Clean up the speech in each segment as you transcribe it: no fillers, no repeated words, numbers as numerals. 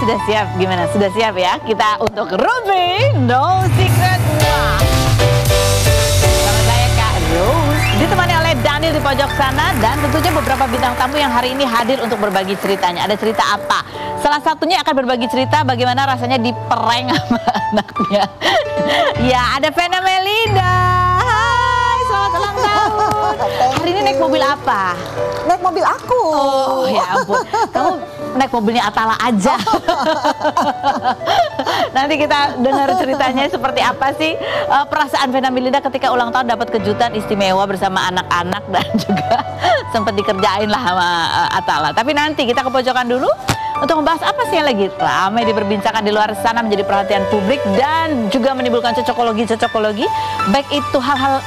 sudah siap? Gimana? Sudah siap ya? Kita untuk Ruby No Secret. Wah. Sama saya Kak Rose, ditemani oleh Daniel di pojok sana, dan tentunya beberapa bintang tamu yang hari ini hadir untuk berbagi ceritanya. Ada cerita apa? Salah satunya akan berbagi cerita bagaimana rasanya diprank sama anaknya. Ya, ada Vena Melinda. Hai, selamat ulang tahun. Hari ini naik mobil apa? Naik mobil aku. Oh ya ampun, kamu naik mobilnya Atala aja. Nanti kita dengar ceritanya seperti apa sih perasaan Vena Melinda ketika ulang tahun dapat kejutan istimewa bersama anak-anak dan juga sempat dikerjain lah sama Atala. Tapi nanti kita ke pojokan dulu untuk membahas apa sih yang lagi ramai diperbincangkan di luar sana, menjadi perhatian publik dan juga menimbulkan cocokologi, baik itu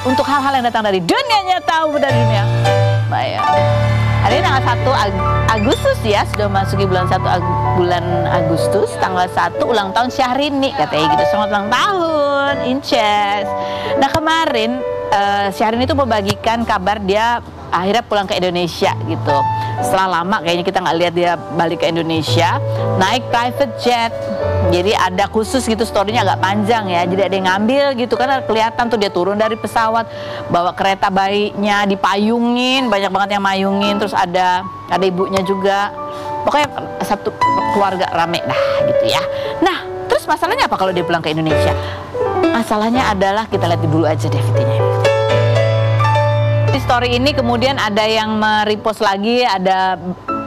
untuk hal-hal yang datang dari dunia nyata maupun dari dunia maya. Hari ini tanggal 1 Agustus ya, sudah memasuki bulan Agustus, tanggal 1 ulang tahun Syahrini katanya gitu. Selamat ulang tahun, Inces. Nah kemarin Syahrini itu membagikan kabar dia akhirnya pulang ke Indonesia gitu. Setelah lama kayaknya kita nggak lihat dia balik ke Indonesia, naik private jet. Jadi ada khusus gitu, storynya agak panjang ya. Jadi ada yang ngambil gitu kan, kelihatan tuh dia turun dari pesawat, bawa kereta bayinya dipayungin, banyak banget yang mayungin. Terus ada ibunya juga. Pokoknya satu keluarga rame dah gitu ya. Nah, terus masalahnya apa kalau dia pulang ke Indonesia? Masalahnya adalah, kita lihat dulu aja deh videonya. Di story ini kemudian ada yang merepost lagi, ada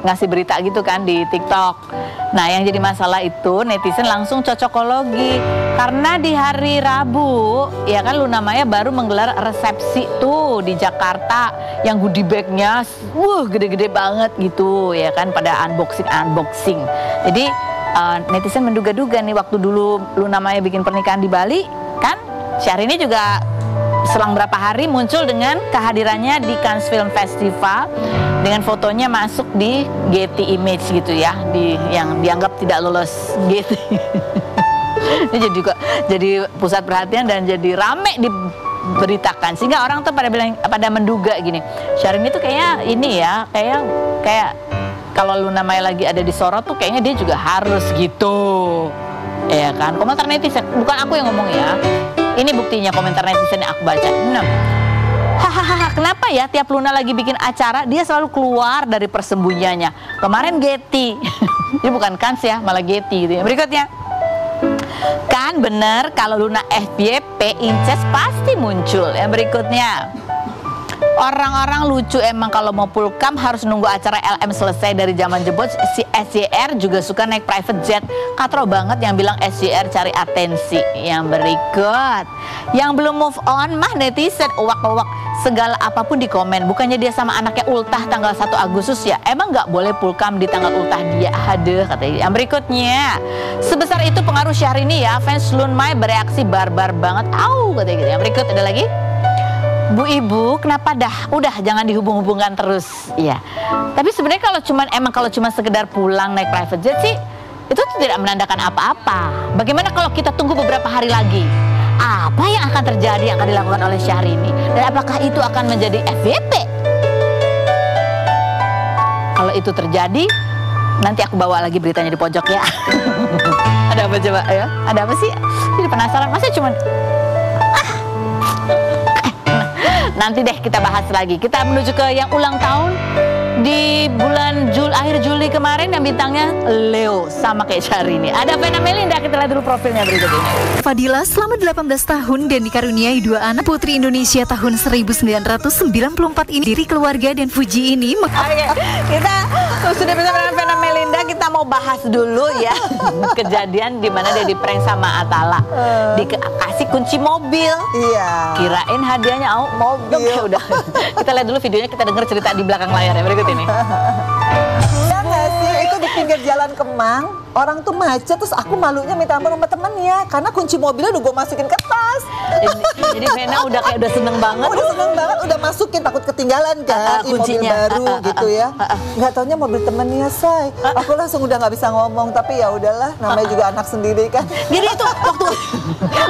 ngasih berita gitu kan di TikTok. Nah yang jadi masalah itu netizen langsung cocokologi karena di hari Rabu ya kan Luna Maya baru menggelar resepsi tuh di Jakarta yang goodie bagnya gede-gede banget gitu ya kan, pada unboxing. Jadi netizen menduga-duga nih, waktu dulu Luna Maya bikin pernikahan di Bali kan, Syahrini juga selang berapa hari muncul dengan kehadirannya di Cannes Film Festival dengan fotonya masuk di Getty Image gitu ya, yang dianggap tidak lolos Getty. Ini jadi pusat perhatian dan jadi rame diberitakan, sehingga orang tuh pada menduga gini, Syahrini tuh kayaknya ini ya, kayak kalau Luna Maya lagi ada di sorot tuh kayaknya dia juga harus gitu. Ya kan, komentar netizen, bukan aku yang ngomong ya. Ini buktinya komentar netizen yang aku baca. Hahaha, kenapa ya tiap Luna lagi bikin acara dia selalu keluar dari persembunyiannya? Kemarin Getty, ini bukan Cannes ya, malah Getty gitu ya. Berikutnya, kan bener kalau Luna FYP Inces pasti muncul. Yang berikutnya, orang-orang lucu emang kalau mau pulkam harus nunggu acara LM selesai. Dari zaman jebot si SJR juga suka naik private jet. Katro banget yang bilang SJR cari atensi. Yang berikut, yang belum move on mah netizen uwak-uwak segala apapun di komen. Bukannya dia sama anaknya ultah tanggal 1 Agustus ya? Emang nggak boleh pulkam di tanggal ultah dia? Aduh katanya. Yang berikutnya, sebesar itu pengaruh Syahrini ya, fans Luna Maya bereaksi barbar banget. Au katanya gitu. Yang berikut ada lagi, Bu Ibu, kenapa udah jangan dihubung-hubungkan terus. Iya. Tapi sebenarnya kalau cuma sekedar pulang naik private jet sih, itu tidak menandakan apa-apa. Bagaimana kalau kita tunggu beberapa hari lagi? Apa yang akan terjadi, yang akan dilakukan oleh Syahrini? Dan apakah itu akan menjadi FYP? Kalau itu terjadi, nanti aku bawa lagi beritanya di pojok ya. Ada apa coba ya? Ada apa sih? Jadi penasaran, masa cuma nanti deh kita bahas lagi. Kita menuju ke yang ulang tahun di bulan akhir Juli kemarin yang bintangnya Leo sama kayak Syahrini. Ada Vena Melinda, kita lihat dulu profilnya berikut ini. Fadila selama 18 tahun dan dikaruniai 2 anak, Putri Indonesia tahun 1994 ini, diri keluarga dan Fuji ini. Oke, kita sudah bersama dengan Vena Melinda, kita mau bahas dulu ya kejadian di mana dia di-prank sama Atala, dikasih kunci mobil. Iya. Kirain hadiahnya mobil. Ya udah. Kita lihat dulu videonya, kita dengar cerita di belakang layar ya berikut ini. Iya nggak sih, itu di pinggir jalan Kemang, orang tuh macet, terus aku malunya minta ampun sama temennya karena kunci mobilnya udah gue masukin ke tas. Jadi Vena udah seneng banget. Udah seneng banget, udah masukin, takut ketinggalan kan, mobil kuncinya. baru gitu ya. Nggak taunya mobil temennya, Say. Aku langsung udah nggak bisa ngomong, tapi ya udahlah, namanya juga anak sendiri kan. Jadi itu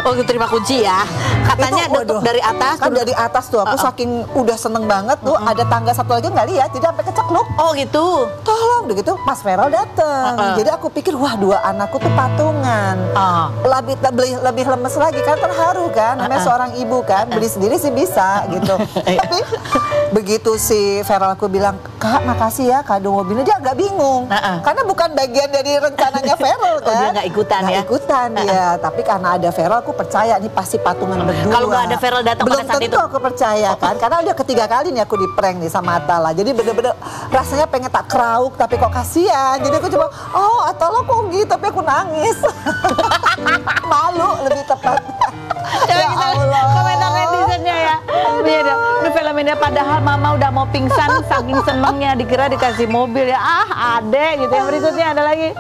waktu terima kunci ya, katanya Itu, waduh, dari atas kan dari atas tuh aku saking udah seneng banget tuh, ada tangga satu lagi nggak lihat, jadi sampai kecekluk. Oh gitu. Tolong, udah gitu Mas Feral datang. Jadi aku pikir wah, dua anakku tuh patungan. Lebih lemes lagi kan, terharu kan, namanya seorang ibu kan, beli sendiri sih bisa gitu. Tapi begitu si Feral aku bilang, Kak makasih ya kado mobilnya, dia agak bingung. Karena bukan bagian dari rencananya Feral kan. Dia nggak ikutan ya? Nggak ikutan dia, tapi karena ada Feral aku percaya ini pasti patungan berdua. Kalau nggak ada Feral datang belum pada saat tentu itu, aku percaya kan, karena udah ketiga kali nih aku di prank nih sama Atala. Jadi bener-bener rasanya pengen tak kerauk, tapi kok kasihan. Jadi aku cuma, oh Atala kok gitu, tapi aku nangis. Malu lebih tepat. Ya Allah. Komentar netizennya ya. Iya dah. Ini filmnya padahal mama udah mau pingsan saking senengnya, dikira dikasih mobil ya. Adek gitu. Yang berikutnya ada lagi.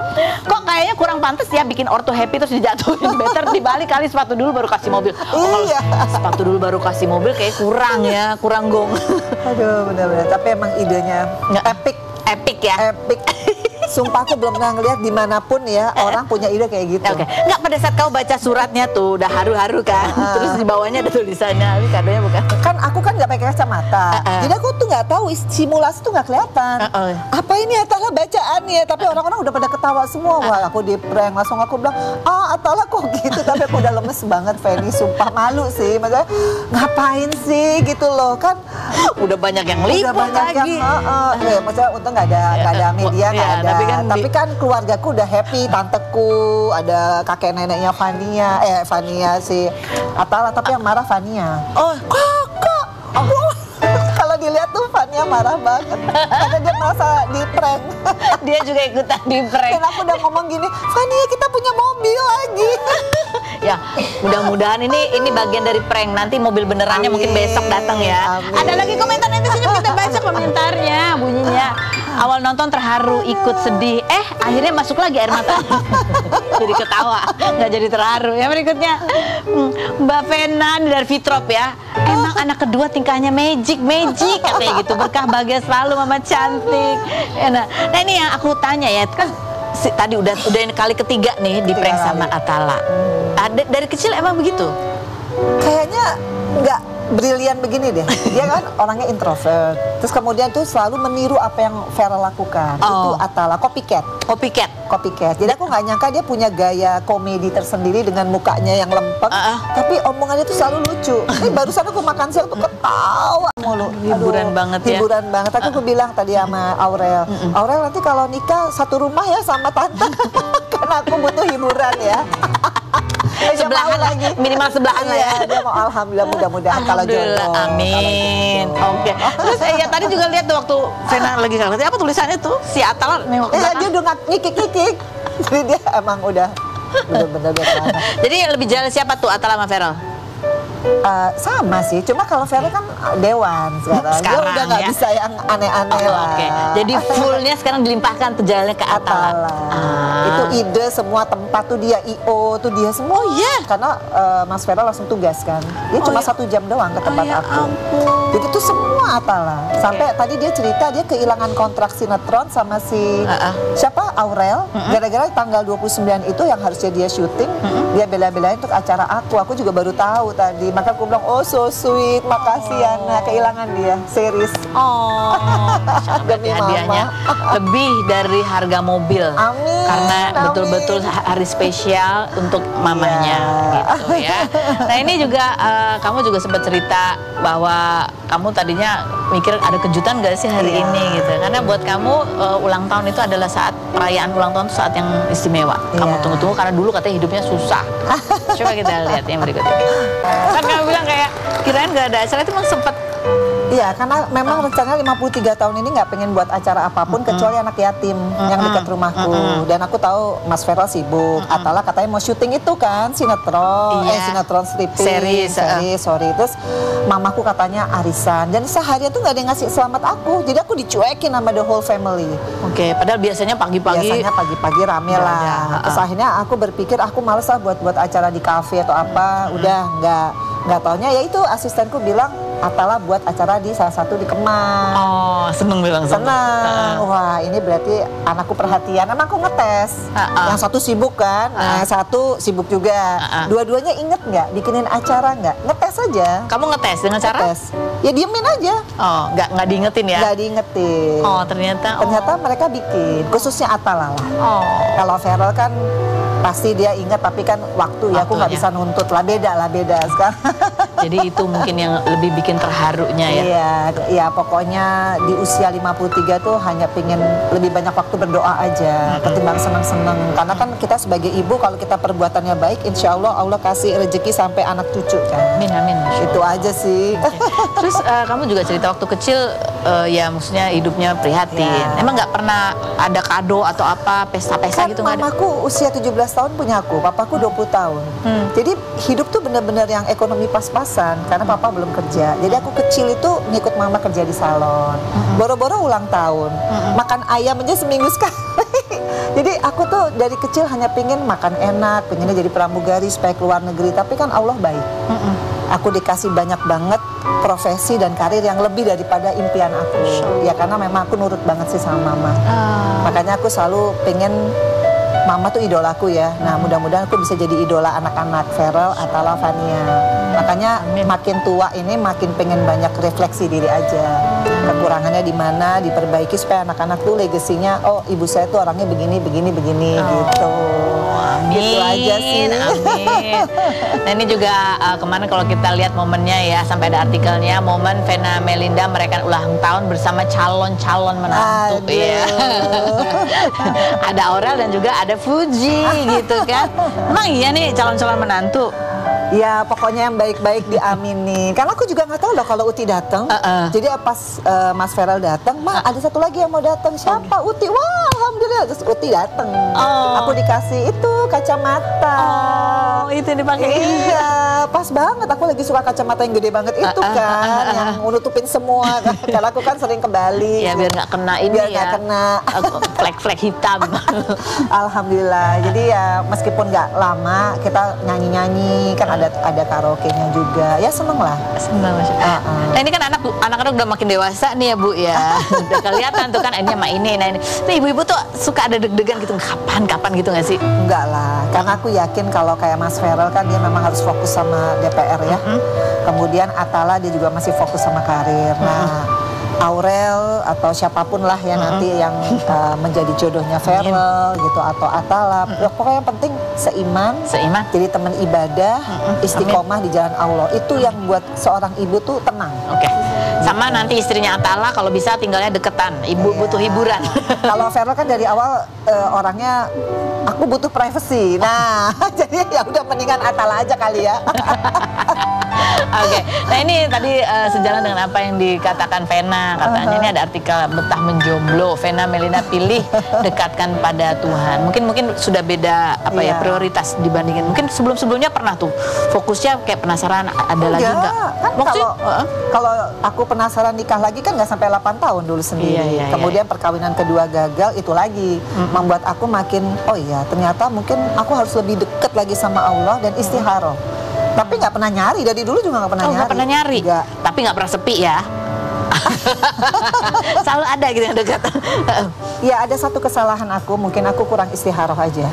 Kok kayaknya kurang pantas ya bikin ortu happy terus dijatuhin. Better dibalik kali sepatu dulu baru kasih mobil. Iya. Sepatu dulu baru kasih mobil kayak kurang ya, kurang gong. Aduh bener-bener. Tapi emang idenya epic. Epic ya. Epic. Sumpah aku belum pernah ngeliat dimanapun ya orang punya ide kayak gitu. Oke. Nggak, pada saat kau baca suratnya tuh udah haru-haru kan, terus di bawahnya ada tulisannya, ini kadonya bukan? Kan aku kan nggak pakai kacamata, jadi aku tuh nggak tahu simulasi tuh nggak kelihatan. Apa ini Atala bacaannya? Tapi orang-orang udah pada ketawa semua. Wah aku di prank, langsung aku bilang, Atala kok gitu? Tapi aku udah lemes banget, Feni. Sumpah malu sih, maksudnya ngapain sih gitu loh kan? Udah banyak yang liput lagi. Ya, maksudnya untung nggak ada media, nggak ada. Tapi kan keluargaku udah happy, tanteku, ada kakek neneknya Fania si Atala, tapi yang marah Fania. Oh, Kakak, kalau dilihat tuh Fania marah banget karena dia merasa di prank. dia juga ikutan di prank. Dan aku udah ngomong gini, Fania kita punya mobil lagi. Ya, mudah-mudahan ini bagian dari prank. Nanti mobil benerannya mungkin besok datang ya. Amin. Ada lagi komentar netizennya, kita baca komentarnya. Bunyinya, awal nonton terharu, ikut sedih, akhirnya masuk lagi air mata. Jadi ketawa, nggak jadi terharu. Yang berikutnya, Mbak Vena dari Fitrop ya. Emang anak kedua tingkahnya magic katanya gitu. Berkah bahagia selalu, mama cantik. Nah ini yang aku tanya ya, kan tadi udah ini kali ketiga nih di prank sama Atala. Dari kecil emang begitu? Kayaknya nggak brilian begini deh. Dia kan orangnya introvert. Terus kemudian tuh selalu meniru apa yang Vera lakukan. Itu Atala, copycat. Jadi aku nggak nyangka dia punya gaya komedi tersendiri dengan mukanya yang lempeng. Tapi omongannya tuh selalu lucu. Ini barusan aku makan siang tuh ketawa mulu. Hiburan banget ya. Hiburan banget. Aku bilang tadi sama Aurel. Aurel nanti kalau nikah satu rumah ya sama tante. Karena aku butuh hiburan ya. Sebelahan lagi, minimal sebelahan lah ya. Dia mau alhamdulillah, mudah-mudahan kalau jodoh. Amin. Oke. Terus ya tadi juga lihat tuh waktu Vena lagi ngerti apa tulisannya tuh si Atala nengok ke belakang. Dia udah ngikik-ngikik. Jadi dia emang udah bener-bener banget. Jadi lebih jalan siapa tuh, Atala sama Feral? Sama sih, cuma kalau Vera kan dewan sekarang. Dia udah nggak bisa yang aneh-aneh lah. Oke. Jadi fullnya sekarang dilimpahkan tujuannya ke Atala. Itu ide semua tempat tuh dia, IO tuh dia semua. Karena Mas Vera langsung tugas kan. Dia cuma 1 jam doang ke tempat aku. Jadi itu semua Atala. Sampai tadi dia cerita dia kehilangan kontrak sinetron sama si siapa Aurel. Gara-gara tanggal 29 itu yang harusnya dia syuting, dia bela-belain untuk acara aku. Aku juga baru tahu tadi. Maka aku bilang, oh so sweet, makasih Yana, kehilangan dia, series. Demi hadiahnya lebih dari harga mobil. Amin. Karena betul-betul hari spesial untuk mamanya gitu ya. Nah ini juga kamu juga sempat cerita bahwa kamu tadinya mikir ada kejutan gak sih hari ini gitu. Karena buat kamu ulang tahun itu adalah saat perayaan ulang tahun itu saat yang istimewa. Kamu tunggu-tunggu karena dulu katanya hidupnya susah. Coba kita lihat yang berikut ini. Kan kamu bilang kayak kirain gak ada acara, itu emang sempet. Iya, karena memang rencananya 53 tahun ini nggak pengen buat acara apapun kecuali anak yatim yang dekat rumahku. Dan aku tahu Mas Feral sibuk. Atala katanya mau syuting itu kan sinetron, sinetron stripping, series, sorry. Terus mamaku katanya arisan. Dan seharian tuh nggak ada yang ngasih selamat aku. Jadi aku dicuekin sama the whole family. Oke, padahal biasanya pagi-pagi. Biasanya pagi-pagi rame lah. Terus akhirnya aku berpikir aku males lah buat acara di kafe atau apa. Udah nggak taunya ya itu asistenku bilang Atala buat acara di salah satu di Kemang. Oh, seneng bilang seneng. Wah, ini berarti anakku perhatian. Emang aku ngetes. Yang satu sibuk kan, yang satu sibuk juga. Dua-duanya inget nggak bikinin acara nggak? Ngetes aja. Kamu ngetes dengan cara? Ngetes. Ya diemin aja. Oh, nggak diingetin ya? Nggak diingetin. Oh, ternyata. Ternyata mereka bikin, khususnya Atala lah. Oh. Kalau Feral kan pasti dia ingat, tapi kan waktu ya aku nggak bisa nuntut lah, beda sekarang. Jadi itu mungkin yang lebih bikin terharunya ya? Iya, ya pokoknya di usia 53 tuh hanya pengen lebih banyak waktu berdoa aja, ketimbang seneng-seneng. Karena kan kita sebagai ibu kalau kita perbuatannya baik, insya Allah Allah kasih rezeki sampai anak cucu kan. Amin, amin. Itu aja sih. Okay. Terus kamu juga cerita waktu kecil, ya maksudnya hidupnya prihatin. Ya. Emang nggak pernah ada kado atau apa, pesta-pesta kan gitu nggak ada? Mamaku usia 17 tahun punya aku, papaku 20 tahun. Jadi hidup tuh bener-bener yang ekonomi pas-pasan, karena papa belum kerja. Jadi aku kecil itu ngikut mama kerja di salon. Boro-boro ulang tahun, makan ayam aja seminggu sekali. Jadi aku tuh dari kecil hanya pingin makan enak, pengennya jadi pramugari supaya keluar negeri. Tapi kan Allah baik. Aku dikasih banyak banget profesi dan karir yang lebih daripada impian aku. Ya karena memang aku nurut banget sih sama mama. Makanya aku selalu pengen mama tuh idolaku ya. Nah mudah-mudahan aku bisa jadi idola anak-anak Feral, Atala, Fania. Makanya makin tua ini makin pengen banyak refleksi diri aja. Kekurangannya di mana, diperbaiki supaya anak-anak tuh legasinya, oh ibu saya tuh orangnya begini gitu. Amin. Gitu aja sih. Amin. Nah ini juga kemarin kalau kita lihat momennya ya, sampai ada artikelnya, momen Vena Melinda merayakan ulang tahun bersama calon-calon menantu. Ya. Ada Aurel dan juga ada Fuji gitu kan. Emang iya nih calon-calon menantu? Ya pokoknya yang baik-baik diaminin. Karena aku juga nggak tahu loh kalau Uti datang. Jadi pas Mas Feral datang, ada satu lagi yang mau datang. Siapa? Uti. Wah alhamdulillah, terus Uti datang. Aku dikasih itu kacamata. Oh itu dipakai. Iya pas banget. Aku lagi suka kacamata yang gede banget itu kan, yang nutupin semua. Karena aku kan sering ke Bali. Ya biar nggak kena ini biar ya. Nggak kena flek-flek hitam. Alhamdulillah. Jadi ya meskipun nggak lama kita nyanyi-nyanyi kan ada karaoke-nya juga. Ya seneng lah. Seneng. Nah ini kan anak-anak udah makin dewasa nih ya Bu ya. Udah kelihatan tuh kan ini sama ini. Nah ini ibu-ibu tuh suka ada deg-degan gitu. Kapan gitu nggak sih? Enggak lah. Karena aku yakin kalau kayak Mas Feral kan dia memang harus fokus sama DPR ya. Kemudian Atala dia juga masih fokus sama karir. Nah Aurel atau siapapun lah ya nanti yang menjadi jodohnya Feral gitu atau Atala. Pokoknya yang penting seiman. Jadi teman ibadah, istiqomah di jalan Allah. Itu yang buat seorang ibu tuh tenang. Oke. Sama nanti istrinya Atala kalau bisa tinggalnya deketan. Ibu butuh hiburan. Kalau Feral kan dari awal orangnya aku butuh privacy. Nah, jadi ya udah mendingan Atala aja kali ya. Oke. Nah ini tadi sejalan dengan apa yang dikatakan Vena. Katanya ini ada artikel betah menjomblo. Vena Melinda pilih dekatkan pada Tuhan. Mungkin sudah beda apa ya prioritas dibandingin. Mungkin sebelumnya pernah tuh fokusnya kayak penasaran ada lagi nggak? Kan kalau aku penasaran nikah lagi kan nggak sampai 8 tahun dulu sendiri. Kemudian perkawinan kedua gagal, itu lagi membuat aku makin oh iya ternyata mungkin aku harus lebih dekat lagi sama Allah dan istikharah. Tapi nggak pernah nyari, dari dulu juga nggak pernah nyari. Nggak pernah nyari? Enggak. Tapi nggak pernah sepi ya? Selalu ada gitu yang dekat. Ya ada satu kesalahan aku, mungkin aku kurang istikharah aja.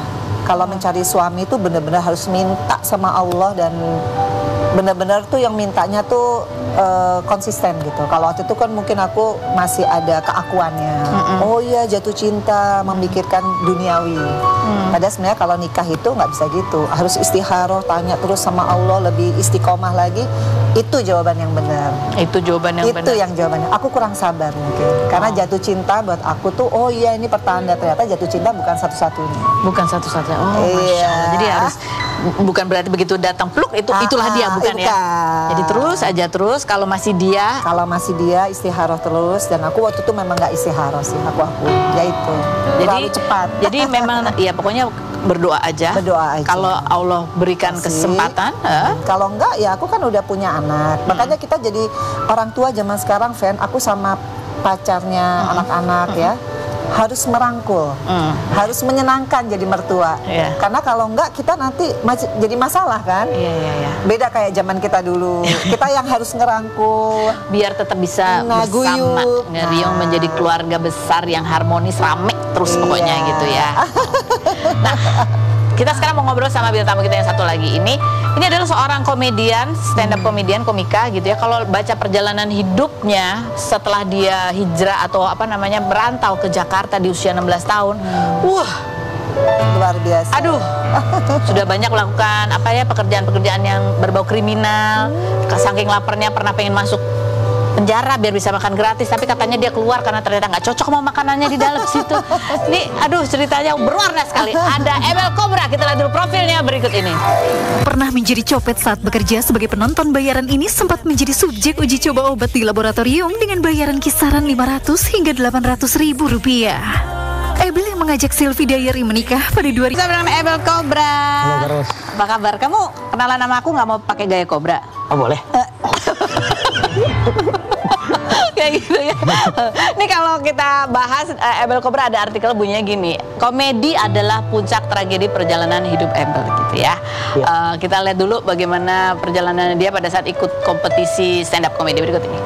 Kalau mencari suami itu benar-benar harus minta sama Allah dan benar-benar tuh yang mintanya tuh konsisten gitu. Kalau waktu itu kan mungkin aku masih ada keakuannya. Oh iya jatuh cinta, memikirkan duniawi. Padahal sebenarnya kalau nikah itu nggak bisa gitu. Harus istikharah, tanya terus sama Allah, lebih istiqomah lagi. Itu jawaban yang benar. Itu jawaban yang benar. Itu yang jawabannya. Aku kurang sabar mungkin. Karena jatuh cinta buat aku tuh, oh iya ini pertanda, ternyata jatuh cinta bukan satu-satunya. Bukan satu-satunya. Oh Masya Allah. Jadi harus bukan berarti begitu datang pluk itulah dia, bukan ya? Jadi terus kalau masih dia istikharah terus. Dan aku waktu itu memang nggak istikharah sih, aku ya itu terlalu cepat. Jadi memang ya pokoknya berdoa aja. Kalau Allah berikan kesempatan. Kalau enggak ya aku kan udah punya anak. Makanya kita jadi orang tua zaman sekarang, Ven, aku sama pacarnya anak-anak ya. harus merangkul, harus menyenangkan jadi mertua. Karena kalau enggak kita nanti jadi masalah kan. Beda kayak zaman kita dulu. Kita yang harus ngerangkul biar tetap bisa bersama, ngeriung menjadi keluarga besar yang harmonis, rame terus pokoknya gitu ya. Nah, kita sekarang mau ngobrol sama bintang tamu kita yang satu lagi. Ini adalah seorang komedian, stand up komedian, komika gitu ya. Kalau baca perjalanan hidupnya setelah dia hijrah atau merantau ke Jakarta di usia 16 tahun. Wah, luar biasa. Aduh, sudah banyak melakukan pekerjaan-pekerjaan yang berbau kriminal. Saking laparnya pernah pengen masuk penjara biar bisa makan gratis, tapi katanya dia keluar karena ternyata nggak cocok sama makanannya di dalam situ. Ini aduh, ceritanya berwarna sekali. Ada Ebel Cobra, kita lihat dulu profilnya berikut ini. Pernah menjadi copet saat bekerja sebagai penonton bayaran ini sempat menjadi subjek uji coba obat di laboratorium dengan bayaran kisaran 500 hingga 800 ribu rupiah. Ebel yang mengajak Sylvie Diary menikah pada 2000. Saya bernama Ebel Cobra. Halo, Karos. Apa kabar? Kamu kenalan nama aku nggak mau pakai gaya Cobra? Oh, boleh. Kayak gitu ya. Ini kalau kita bahas Ebel Cobra, ada artikel bunyinya gini: komedi adalah puncak tragedi perjalanan hidup Ebel gitu ya. Kita lihat dulu bagaimana perjalanan dia pada saat ikut kompetisi stand up komedi berikut ini.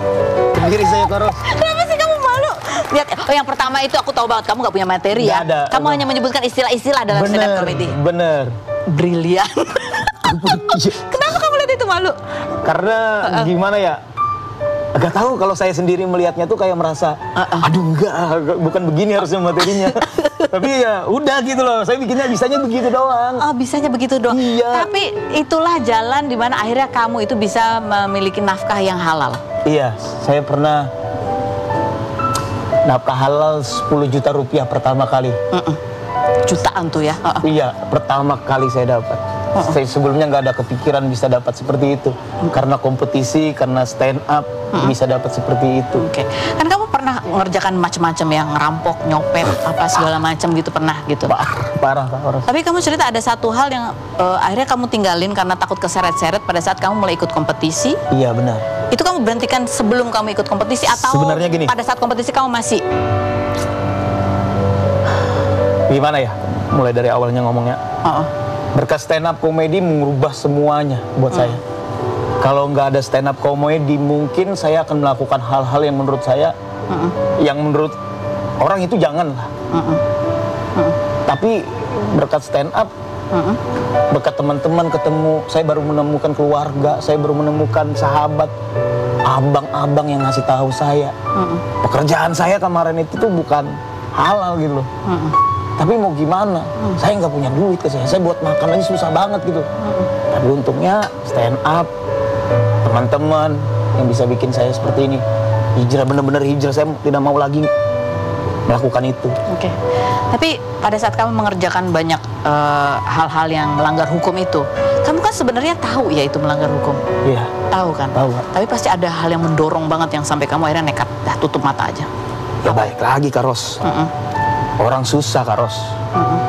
Sendiri saya, Karos. Kenapa sih kamu malu? Lihat, yang pertama itu aku tahu banget kamu nggak punya materi ya. Ada, kamu hanya menyebutkan istilah-istilah dalam stand up komedi. Bener. Brilian. Kenapa kamu lihat itu malu? Karena gimana ya? Agak tahu kalau saya sendiri melihatnya tuh kayak merasa, aduh enggak, bukan begini harusnya materinya. Tapi ya udah gitu loh, saya bikinnya bisanya begitu doang. Oh, bisanya begitu doang. Iya. Tapi itulah jalan di mana akhirnya kamu itu bisa memiliki nafkah yang halal. Iya, saya pernah nafkah halal 10 juta rupiah pertama kali. Jutaan tuh ya. Iya, pertama kali saya dapat. Saya sebelumnya nggak ada kepikiran bisa dapat seperti itu. Karena kompetisi, karena stand up bisa dapat seperti itu. Oke. Kan kamu pernah mengerjakan macam-macam yang ngerampok, nyopet, apa segala macam gitu, pernah gitu. Parah, Pak. Tapi kamu cerita ada satu hal yang akhirnya kamu tinggalin karena takut keseret-seret pada saat kamu mulai ikut kompetisi. Iya, benar. Itu kamu berhentikan sebelum kamu ikut kompetisi atau sebenarnya gini, pada saat kompetisi kamu masih? Gimana ya? Mulai dari awalnya ngomongnya. Berkat stand up komedi mengubah semuanya buat saya. Kalau nggak ada stand up komedi, mungkin saya akan melakukan hal-hal yang menurut saya, yang menurut orang itu janganlah. Tapi berkat stand up, berkat teman-teman ketemu, saya baru menemukan keluarga, saya baru menemukan sahabat, abang-abang yang ngasih tahu saya. Pekerjaan saya kemarin itu tuh bukan halal gitu loh. Tapi mau gimana? Saya nggak punya duit, saya buat makan aja susah banget gitu. Tapi untungnya stand up, teman-teman yang bisa bikin saya seperti ini. Hijrah, bener-bener hijrah, saya tidak mau lagi melakukan itu. Oke. Tapi pada saat kamu mengerjakan banyak hal-hal yang melanggar hukum itu, kamu kan sebenarnya tahu ya itu melanggar hukum. Iya. Tahu kan? Tahu. Tapi pasti ada hal yang mendorong banget yang sampai kamu akhirnya nekat, tutup mata aja. Ya baik lagi, Karos. Orang susah, Karos.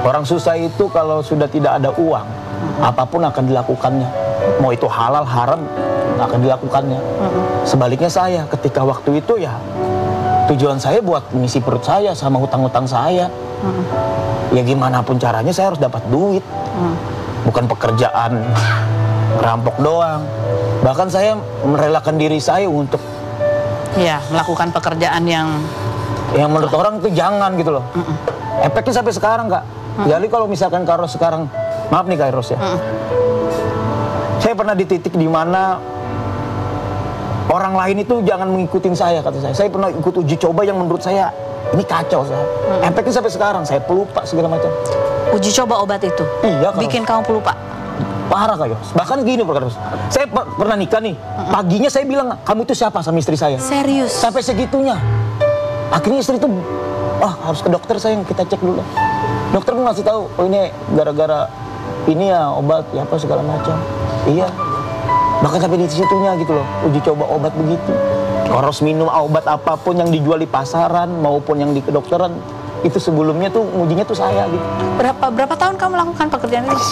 Orang susah itu kalau sudah tidak ada uang, apapun akan dilakukannya. Mau itu halal, haram, akan dilakukannya. Sebaliknya saya, ketika waktu itu ya, tujuan saya buat mengisi perut saya sama hutang-hutang saya. Ya gimana pun caranya saya harus dapat duit. Bukan pekerjaan ngerampok doang. Bahkan saya merelakan diri saya untuk melakukan pekerjaan yang menurut orang itu jangan gitu loh. Efeknya sampai sekarang, Kak. Jadi kalau misalkan Karos sekarang, maaf nih Kak Ros ya, saya pernah di titik di mana orang lain itu jangan mengikutin saya, kata saya. Saya pernah ikut uji coba yang menurut saya ini kacau, saya. Efeknya sampai sekarang saya pelupa segala macam. Uji coba obat itu? Iya, Kak. Bikin kamu pelupa? Parah, Kak Ros. Bahkan gini, Kak Ros. Saya pernah nikah nih. Paginya saya bilang, kamu itu siapa sama istri saya? Serius? Sampai segitunya. Akhirnya istri itu, harus ke dokter sayang, kita cek dulu. Dokter pun ngasih tahu, oh ini gara-gara ini ya obat, ya apa segala macam. Iya. Bahkan sampai di situnya gitu loh, uji coba obat begitu. Karos minum obat apapun yang dijual di pasaran maupun yang di kedokteran, itu sebelumnya tuh ngujinya tuh saya gitu. Berapa tahun kamu melakukan pekerjaan itu?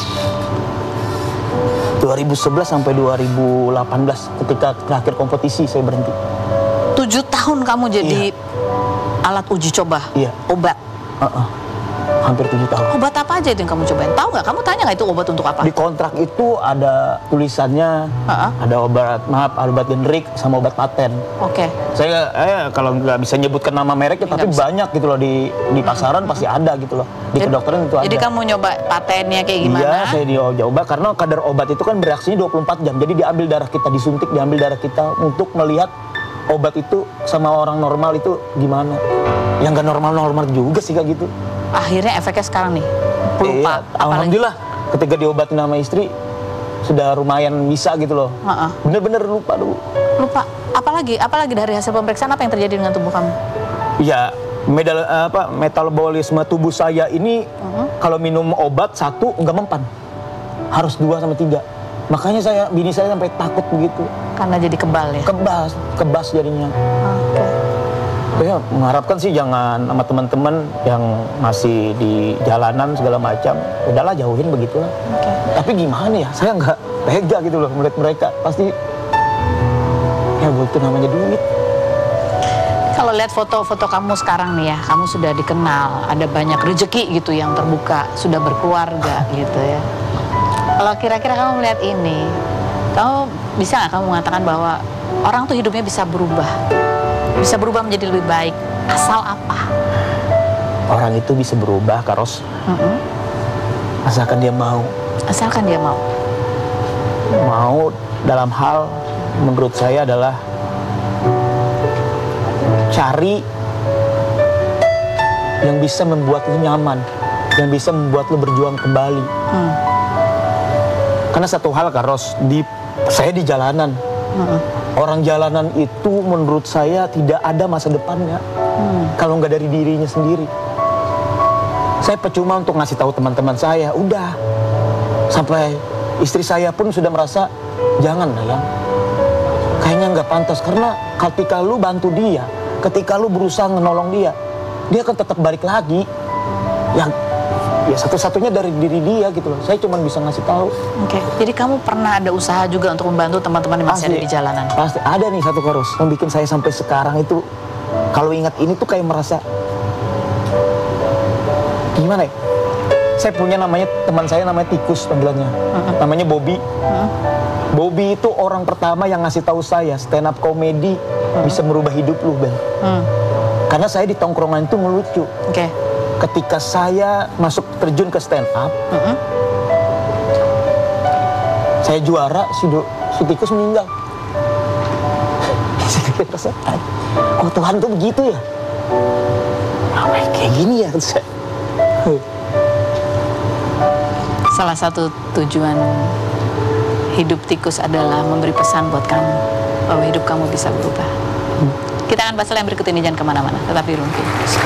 2011 sampai 2018 ketika terakhir kompetisi saya berhenti. 7 tahun kamu jadi alat uji coba obat. Hampir 7 tahun. Obat apa aja itu yang kamu cobain? Tahu nggak? Kamu tanya nggak itu obat untuk apa? Di kontrak itu ada tulisannya, ada obat generik sama obat paten. Oke. Saya kalau nggak bisa nyebutkan nama mereknya, tapi banyak gitu loh di pasaran pasti ada gitu loh. Di kedokteran itu ada. Jadi kamu nyoba patennya kayak gimana? Iya, saya coba karena kadar obat itu kan bereaksinya 24 jam. Jadi diambil darah kita, disuntik, diambil darah kita untuk melihat obat itu sama orang normal itu gimana. Yang nggak normal-normal juga sih kayak gitu. Akhirnya efeknya sekarang nih, lupa. Alhamdulillah ketika diobatin sama istri sudah lumayan bisa gitu loh. Bener-bener lupa dulu. Lupa. Apalagi dari hasil pemeriksaan apa yang terjadi dengan tubuh kamu? Ya, metabolisme tubuh saya ini kalau minum obat 1 nggak mempan, harus 2 sama 3. Makanya bini saya sampai takut begitu. Karena jadi kebal ya? Kebas jadinya. Ya, mengharapkan sih jangan sama teman-teman yang masih di jalanan segala macam, udahlah jauhin begitulah. Tapi gimana ya, saya nggak tega gitu loh melihat mereka, pasti ya butuh namanya duit. Kalau lihat foto-foto kamu sekarang nih ya, kamu sudah dikenal, ada banyak rezeki gitu yang terbuka, sudah berkeluarga gitu ya. Kalau kira-kira kamu melihat ini, kamu bisa nggak kamu mengatakan bahwa orang tuh hidupnya bisa berubah menjadi lebih baik, asal apa? Orang itu bisa berubah, Karos, asalkan dia mau. Asalkan dia mau. Mau dalam hal menurut saya adalah cari yang bisa membuat lu nyaman, yang bisa membuat lu berjuang kembali. Karena satu hal, Karos, saya di jalanan. Orang jalanan itu menurut saya tidak ada masa depannya kalau nggak dari dirinya sendiri. Saya percuma untuk ngasih tahu teman-teman saya, udah. Sampai istri saya pun sudah merasa, jangan Dayang. Kayaknya nggak pantas, karena ketika lu bantu dia, ketika lu berusaha menolong dia, dia akan tetap balik lagi. Ya satu-satunya dari diri dia gitu loh. Saya cuma bisa ngasih tahu. Jadi kamu pernah ada usaha juga untuk membantu teman-teman yang masih ada di jalanan? Pasti ada nih satu, Karos, yang bikin saya sampai sekarang itu kalau ingat ini tuh kayak merasa gimana ya? Saya punya teman saya namanya Tikus panggilannya. Namanya Bobby. Bobby itu orang pertama yang ngasih tahu saya stand up comedy bisa merubah hidup lu, Ben. Karena saya di tongkrongan itu ngelucu. Ketika saya masuk terjun ke stand up, saya juara, si Tikus meninggal. Oh Tuhan tuh begitu ya? Kayak gini ya? Salah satu tujuan hidup Tikus adalah memberi pesan buat kamu bahwa hidup kamu bisa berubah. Kita akan bahas yang berikut ini, jangan kemana-mana, tetap di Room Tikus.